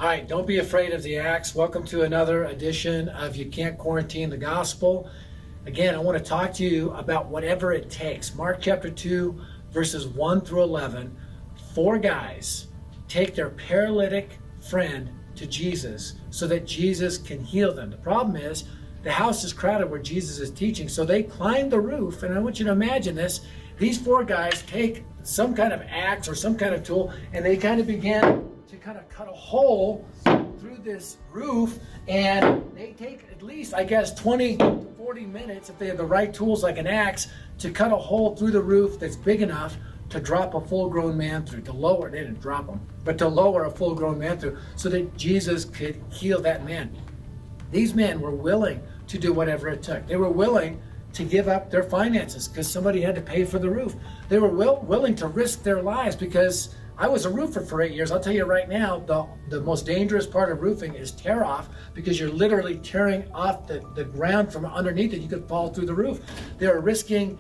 All right, don't be afraid of the axe. Welcome to another edition of You Can't Quarantine the Gospel. Again, I want to talk to you about whatever it takes. Mark chapter 2, verses 1 through 11. 4 guys take their paralytic friend to Jesus so that Jesus can heal them. The problem is the house is crowded where Jesus is teaching, so they climb the roof, and I want you to imagine this. These 4 guys take some kind of axe or some kind of tool, and they kind of begin to kind of cut a hole through this roof, and they take at least, I guess, 20 to 40 minutes, if they have the right tools like an axe, to cut a hole through the roof that's big enough to drop a full-grown man through, to lower, they didn't drop him, but to lower a full-grown man through so that Jesus could heal that man. These men were willing to do whatever it took. They were willing to give up their finances because somebody had to pay for the roof. They were willing to risk their lives because I was a roofer for 8 years. I'll tell you right now, the most dangerous part of roofing is tear off, because you're literally tearing off the ground from underneath it. You could fall through the roof. They were risking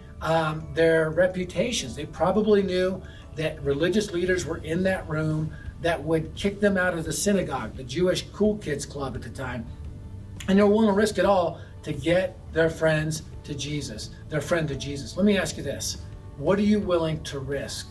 their reputations. They probably knew that religious leaders were in that room that would kick them out of the synagogue, the Jewish cool kids club at the time. And they were willing to risk it all to get their friend to Jesus. Let me ask you this. What are you willing to risk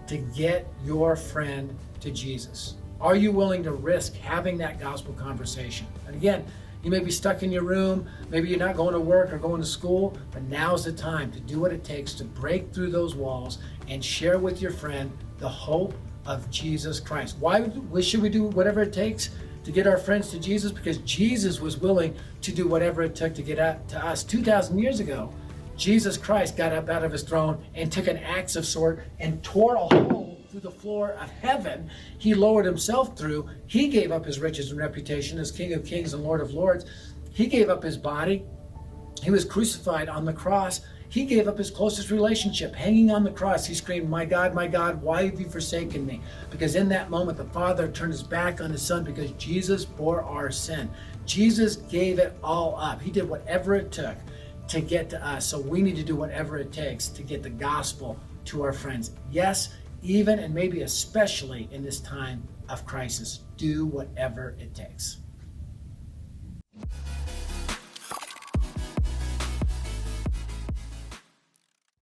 to get your friend to Jesus? Are you willing to risk having that gospel conversation? And again, you may be stuck in your room, maybe you're not going to work or going to school, but now's the time to do what it takes to break through those walls and share with your friend the hope of Jesus Christ. Why should we do whatever it takes to get our friends to Jesus? Because Jesus was willing to do whatever it took to get out to us. 2,000 years ago, Jesus Christ got up out of his throne and took an axe of sword and tore a hole through the floor of heaven. He lowered himself through. He gave up his riches and reputation as King of Kings and Lord of Lords. He gave up his body. He was crucified on the cross. He gave up his closest relationship. Hanging on the cross, he screamed, my God, why have you forsaken me?" Because in that moment, the Father turned his back on his Son because Jesus bore our sin. Jesus gave it all up. He did whatever it took to get to us. So we need to do whatever it takes to get the gospel to our friends. Yes, even and maybe especially in this time of crisis, do whatever it takes.